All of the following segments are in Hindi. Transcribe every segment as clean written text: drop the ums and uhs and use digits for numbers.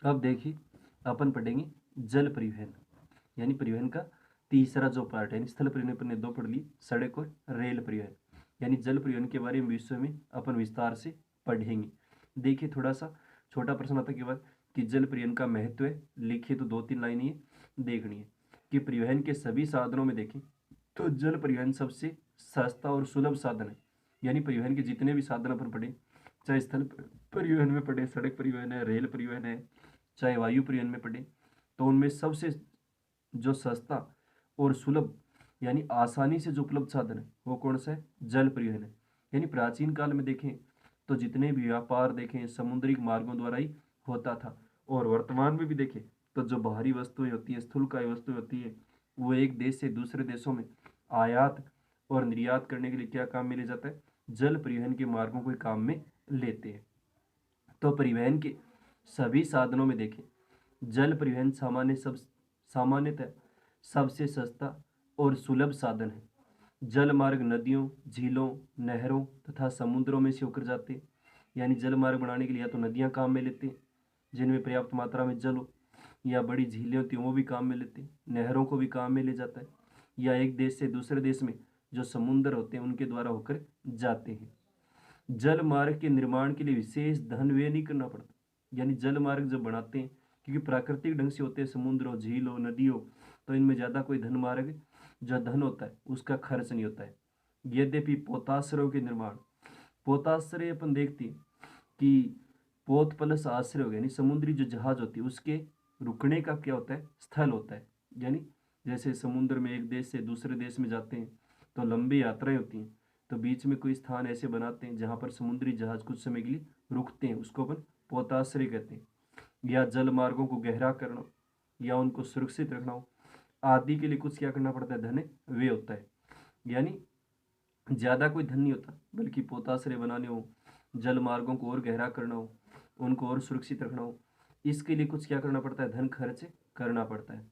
अब देखिए अपन पढ़ेंगे जल परिवहन, यानी परिवहन का तीसरा जो पार्ट है। स्थल परिवहन अपन ने दो पढ़ ली, सड़क और रेल परिवहन। यानी जल परिवहन के बारे में विषय में अपन विस्तार से पढ़ेंगे। देखिए थोड़ा सा छोटा प्रश्न आता है के बाद कि जल परिवहन का महत्व है, लिखिए तो 2-3 लाइन ये देखनी है कि परिवहन के सभी साधनों में देखें तो जल परिवहन सबसे सस्ता और सुलभ साधन है। यानी परिवहन के जितने भी साधन अपन पढ़े, चाहे स्थल परिवहन में पढ़े, सड़क परिवहन है, रेल परिवहन है, चाहे वायु परिवहन में पढ़े, तो उनमें सबसे जो सस्ता और सुलभ यानी आसानी से जो उपलब्ध साधन है वो कौन सा है? जल परिवहन है। यानी प्राचीन काल में देखें तो जितने भी व्यापार देखें समुद्री मार्गों द्वारा ही होता था, और वर्तमान में भी देखें तो जो बाहरी वस्तुएं होती है, स्थूलकाय वस्तुएं होती है, वो एक देश से दूसरे देशों में आयात और निर्यात करने के लिए क्या काम में ले जाता है? जल परिवहन के मार्गों को काम में लेते हैं। तो परिवहन के सभी साधनों में देखें जल परिवहन सामान्यतः सबसे सस्ता और सुलभ साधन है। जल मार्ग नदियों, झीलों, नहरों तथा समुद्रों में से होकर जाते हैं। यानी जल मार्ग बनाने के लिए या तो नदियां काम में लेते हैं जिनमें पर्याप्त मात्रा में जल हो, या बड़ी झीलें होती हैं वो भी काम में लेते हैं, नहरों को भी काम में ले जाता है, या एक देश से दूसरे देश में जो समुद्र होते हैं उनके द्वारा होकर जाते हैं। जल मार्ग के निर्माण के लिए विशेष धन व्यय नहीं करना पड़ता। यानी जल मार्ग जब बनाते हैं, क्योंकि प्राकृतिक ढंग से होते हैं, समुद्र हो, झील हो, नदी हो, तो इनमें ज़्यादा कोई धन मार्ग जो धन होता है उसका खर्च नहीं होता है। यद्यपि पोताश्रयों के निर्माण, पोताश्रय अपन देखते हैं कि पोत प्लस आश्रय हो गया, यानी समुद्री जो जहाज होती है उसके रुकने का क्या होता है? स्थल होता है। यानी जैसे समुद्र में एक देश से दूसरे देश में जाते हैं तो लंबी यात्राएं होती हैं, तो बीच में कोई स्थान ऐसे बनाते हैं जहाँ पर समुद्री जहाज कुछ समय के लिए रुकते हैं, उसको अपन पोताश्रय कहते हैं। या जल मार्गों को गहरा करना या उनको सुरक्षित रखना हो आदि के लिए कुछ क्या करना पड़ता है? धन व्यय होता है। यानी ज़्यादा कोई धन नहीं होता, बल्कि पोताश्रय बनाने हो, जल मार्गों को और गहरा करना हो, उनको और सुरक्षित रखना हो, इसके लिए कुछ क्या करना पड़ता है? धन खर्च करना पड़ता है।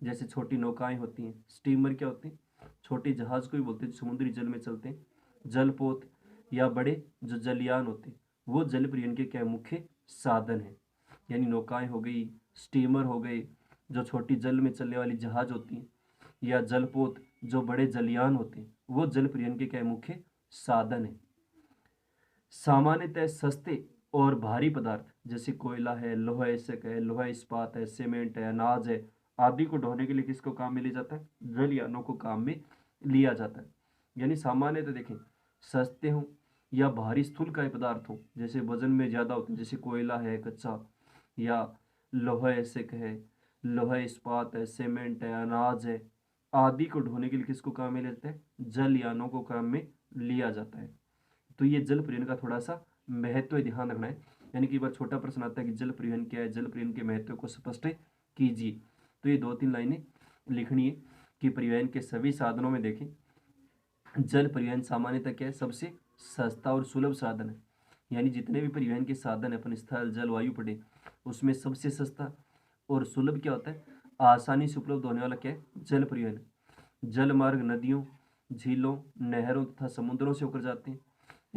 जैसे छोटी नौकाएं होती हैं, स्टीमर क्या होती हैं? छोटे जहाज को भी बोलते हैं, समुद्री जल में चलते हैं। जलपोत या बड़े जो जलयान होते हैं वो जल परिवहन के क्या मुख्य साधन है। यानी नौकाएं हो गई, स्टीमर हो गए जो छोटी जल में चलने वाली जहाज होती हैं, या जलपोत जो बड़े जलयान होते हैं, वो जल परिवहन के क्या मुख्य साधन है। सामान्यतः सस्ते और भारी पदार्थ जैसे कोयला है, लोहा इसक है, लोहा इस्पात है, सीमेंट है, अनाज है आदि को ढोने के लिए किसको काम में लिया जाता है? जलयानों को काम में लिया जाता है। यानी सामान्यतः देखें सस्ते हों या भारी स्थूलकाय पदार्थ हों, जैसे वजन में ज़्यादा होते हैं, जैसे कोयला है कच्चा, या लोहा इसक है, लोहा इस्पात है, सीमेंट है, अनाज है आदि को ढोने के लिए किसको काम में लेते हैं? जलयानों को काम में लिया जाता है। तो ये जल परिवहन का थोड़ा सा महत्व ध्यान रखना है। यानी कि बार छोटा प्रश्न आता है कि जल परिवहन क्या है, जल परिवहन के महत्व को स्पष्ट कीजिए। तो ये 2-3 लाइनें लिखनी है कि परिवहन के सभी साधनों में देखें जल परिवहन सामान्यतः क्या है? सबसे सस्ता और सुलभ साधन है। यानी जितने भी परिवहन के साधन है अपन स्थल जल वायु पढ़े, उसमें सबसे सस्ता और सुलभ क्या होता है? आसानी से उपलब्ध होने वाला क्या है? जल परिवहन। जल मार्ग नदियों, झीलों, नहरों तथा समुद्रों से होकर जाते हैं।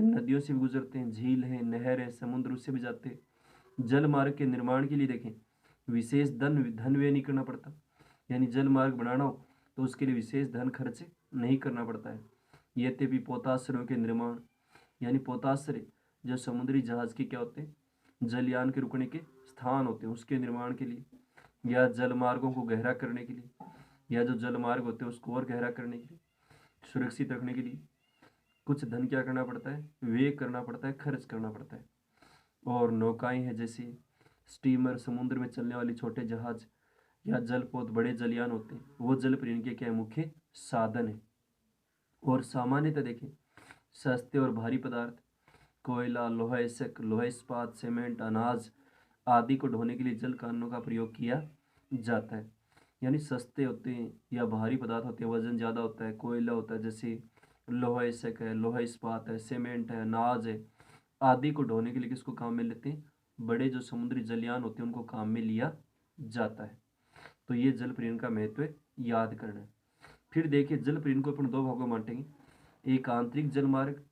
नदियों से भी गुजरते हैं, झील है, नहर है, समुद्र उससे भी जाते हैं। जल मार्ग के निर्माण के लिए देखें विशेष धन व्यय नहीं करना पड़ता। यानी जल मार्ग बनाना हो तो उसके लिए विशेष धन खर्च नहीं करना पड़ता है। यद्यपि पोताश्रयों के निर्माण, यानी पोताश्रय जो समुद्री जहाज के क्या होते हैं? जलयान के रुकने के स्थान होते हैं, उसके निर्माण के लिए, या जल मार्गों को गहरा करने के लिए, या जो जल मार्ग होते हैं उसको और गहरा करने के लिए, सुरक्षित रखने के लिए कुछ धन क्या करना पड़ता है? व्यय करना पड़ता है, खर्च करना पड़ता है। और नौकाएं हैं जैसे स्टीमर, समुद्र में चलने वाली छोटे जहाज, या जलपोत बड़े जलयान होते हैं, वो जल परिवहन के क्या मुख्य साधन है। और सामान्यतः देखें सस्ते और भारी पदार्थ कोयला, लोहा इसक, लोहा इस्पात, सीमेंट, अनाज आदि को ढोने के लिए जल कानूनों का प्रयोग किया जाता है। यानी सस्ते होते हैं या भारी पदार्थ होते हैं, वजन ज़्यादा होता है, कोयला होता है, जैसे लोहा इसक है, लोहा इस्पात है, सीमेंट है, अनाज है आदि को ढोने के लिए किसको काम में लेते हैं? बड़े जो समुद्री जलयान होते हैं उनको काम में लिया जाता है। तो ये जल परिवहन का महत्व याद करना है। फिर देखिए जल परिवहन को अपन दो भागों में बांटेंगे, एक आंतरिक जलमार्ग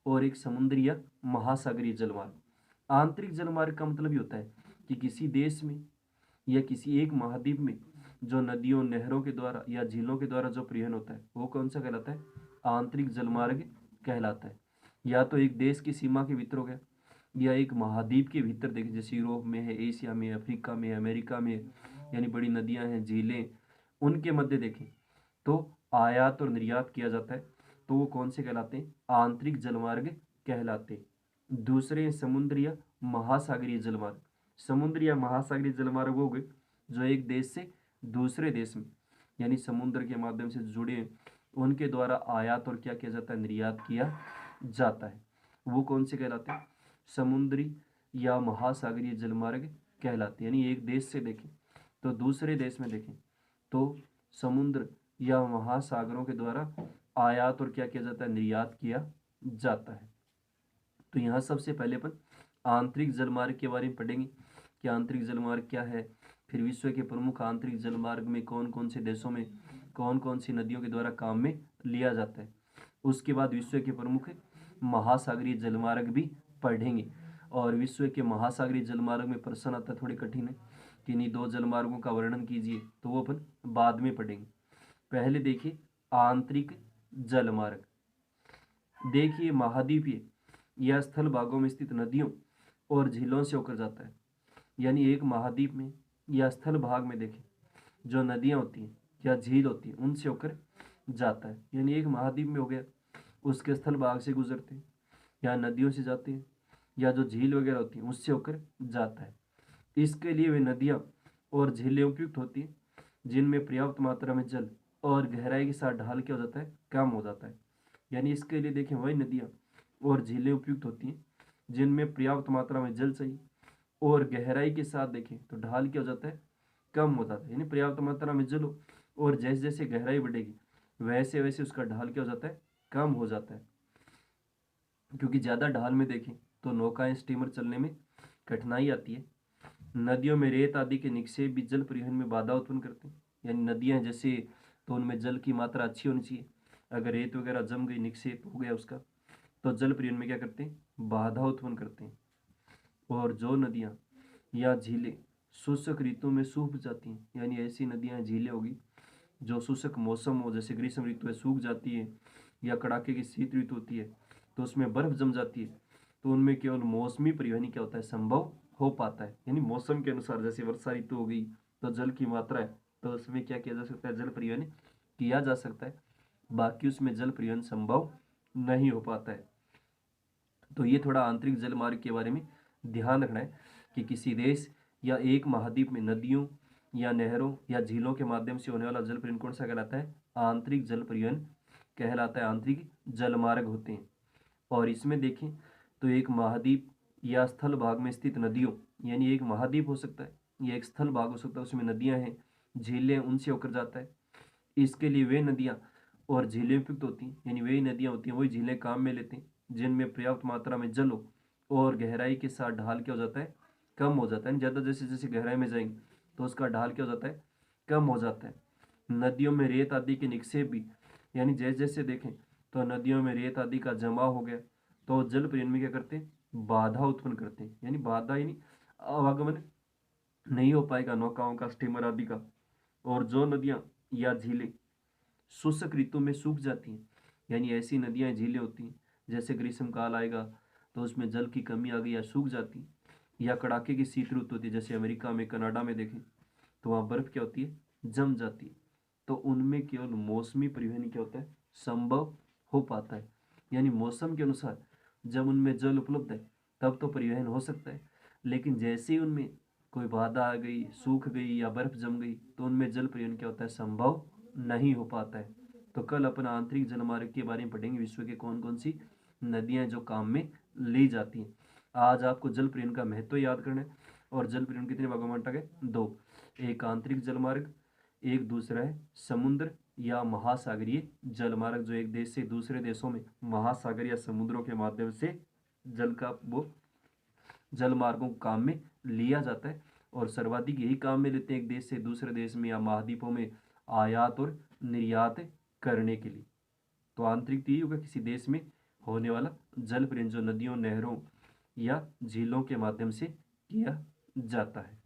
और एक समुद्री या महासागरीय जलमार्ग। आंतरिक जलमार्ग का मतलब ये होता है कि किसी देश में या किसी एक महाद्वीप में जो नदियों नहरों के द्वारा या झीलों के द्वारा जो परिवहन होता है वो कौन सा कहलाता है? आंतरिक जलमार्ग कहलाता है। या तो एक देश की सीमा के भीतर हो गया, या एक महाद्वीप के भीतर देखें, जैसे यूरोप में है, एशिया में, अफ्रीका में, अमेरिका में, यानी बड़ी नदियां हैं, झीलें, उनके मध्य देखें तो आयात और निर्यात किया जाता है, तो वो कौन से कहलाते हैं? आंतरिक जलमार्ग कहलाते हैं। दूसरे समुद्र या महासागरीय जलमार्ग। समुद्र या महासागरीय जलमार्ग हो गए जो एक देश से दूसरे देश में यानी समुद्र के माध्यम से जुड़े हैं, उनके द्वारा आयात और क्या किया जाता है? निर्यात किया जाता है। वो कौन से कहलाते हैं? समुद्री या महासागरीय जलमार्ग कहलाते हैं। यानी एक देश से देखें तो दूसरे देश में देखें तो समुद्र या महासागरों के द्वारा आयात और क्या किया जाता है? निर्यात किया जाता है। तो यहाँ सबसे पहले अपन आंतरिक जलमार्ग के बारे में पढ़ेंगे कि आंतरिक जलमार्ग क्या है, फिर विश्व के प्रमुख आंतरिक जलमार्ग में कौन कौन से देशों में कौन कौन सी नदियों के द्वारा काम में लिया जाता है। उसके बाद विश्व के प्रमुख महासागरीय जलमार्ग भी पढ़ेंगे। और विश्व के महासागरीय जलमार्ग में प्रश्न आता है, थोड़े कठिन है कि इन्हीं दो जलमार्गों का वर्णन कीजिए, तो वो अपन बाद में पढ़ेंगे। पहले देखिए आंतरिक जलमार्ग। देखिए महाद्वीपीय या स्थल भागों में स्थित नदियों और झीलों से होकर जाता है। यानी एक महाद्वीप में या स्थल भाग में देखें जो नदियां होती हैं या झील होती है उनसे होकर जाता है। यानी एक महाद्वीप में हो गया, उसके स्थल भाग से गुजरते हैं या नदियों से जाते हैं, या जो झील वगैरह होती है उससे होकर जाता है। इसके लिए वे नदियां और झीलें उपयुक्त होती हैं जिनमें पर्याप्त मात्रा में जल और गहराई के साथ ढाल क्या हो जाता है? कम हो जाता है। यानी इसके लिए देखें वही नदियां और झीलें उपयुक्त होती हैं जिनमें पर्याप्त मात्रा में जल चाहिए और गहराई के साथ देखें तो ढाल क्या हो जाता है? कम हो जाता है। यानी पर्याप्त मात्रा में जल हो और जैसे जैसे गहराई बढ़ेगी वैसे वैसे उसका ढाल क्या हो जाता है? कम हो जाता है। क्योंकि ज़्यादा ढाल में देखें तो नौकाएं स्टीमर चलने में कठिनाई आती है। नदियों में रेत आदि के निक्षेप भी जल परिवहन में बाधा उत्पन्न करते हैं। यानी नदियां जैसे तो उनमें जल की मात्रा अच्छी होनी चाहिए, अगर रेत वगैरह जम गई, निक्षेप हो गया उसका, तो जल परिवहन में क्या करते हैं? बाधा उत्पन्न करते हैं। और जो नदियां या झीलें शुष्क ऋतु में सूख जाती हैं, यानी ऐसी नदियां झीलें होगी जो शुष्क मौसम हो, जैसे ग्रीष्म ऋतु में सूख जाती है या कड़ाके की शीत ऋतु होती है तो उसमें बर्फ जम जाती है, तो उनमें केवल मौसमी परिवहन क्या होता है? संभव हो पाता है। यानी मौसम के अनुसार, जैसे वर्षा ऋतु हो गई तो जल की मात्रा है तो उसमें क्या किया जा सकता है? जल परिवहन किया जा सकता है, बाकी उसमें जल परिवहन संभव नहीं हो पाता है। तो ये थोड़ा आंतरिक जल मार्ग के बारे में ध्यान रखना है कि किसी देश या एक महाद्वीप में नदियों या नहरों या झीलों के माध्यम से होने वाला जल परिवहन कौन सा कहलाता है? आंतरिक जल परिवहन कहलाता है। आंतरिक जल मार्ग होते हैं। और इसमें देखें तो एक महाद्वीप या स्थल भाग में स्थित नदियों, यानी एक महाद्वीप हो सकता है या एक स्थल भाग हो सकता है, उसमें नदियां हैं, झीलें, उनसे होकर जाता है। इसके लिए वे नदियां और झीलें उपयुक्त होती हैं, यानी वही नदियां होती हैं, वही झीलें काम में लेते हैं जिनमें पर्याप्त मात्रा में जल हो और गहराई के साथ ढाल क्या हो जाता है? कम हो जाता है। ज़्यादा जैसे जैसे गहराई में जाएंगे तो उसका ढाल क्या हो जाता है? कम हो जाता है। नदियों में रेत आदि के निक्षेप भी, यानी जैसे जैसे देखें तो नदियों में रेत आदि का जमा हो गया तो जल परिवहन में क्या करते हैं? बाधा उत्पन्न करते हैं। यानी बाधा, यानी आवागमन नहीं हो पाएगा नौकाओं का, स्टीमर आदि का। और जो नदियां या झीलें शुष्क ऋतु में सूख जाती हैं, यानी ऐसी नदियां झीलें होती हैं जैसे ग्रीष्म काल आएगा तो उसमें जल की कमी आ गई या सूख जाती है, या कड़ाके की शीत ऋतु होती है जैसे अमेरिका में, कनाडा में देखें तो वहाँ बर्फ क्या होती है? जम जाती है। तो उनमें केवल मौसमी परिवहन क्या होता है? संभव हो पाता है। यानी मौसम के अनुसार जब उनमें जल उपलब्ध है तब तो परिवहन हो सकता है, लेकिन जैसे ही उनमें कोई बाधा आ गई, सूख गई या बर्फ जम गई तो उनमें जल परिवहन क्या होता है? संभव नहीं हो पाता है। तो कल अपन आंतरिक जलमार्ग के बारे में पढ़ेंगे, विश्व के कौन कौन सी नदियां जो काम में ली जाती हैं। आज आपको जल परिवहन का महत्व याद करना है। और जल परिवहन कितने भागों में बांटा गया? दो, एक आंतरिक जलमार्ग, एक दूसरा है समुद्र या महासागरीय जलमार्ग, जो एक देश से दूसरे देशों में महासागर या समुद्रों के माध्यम से जल का वो जल मार्गों को काम में लिया जाता है। और सर्वाधिक यही काम में लेते हैं एक देश से दूसरे देश में या महाद्वीपों में आयात और निर्यात करने के लिए। तो आंतरिक यही होगा किसी देश में होने वाला जल परिवहन जो नदियों, नहरों या झीलों के माध्यम से किया जाता है।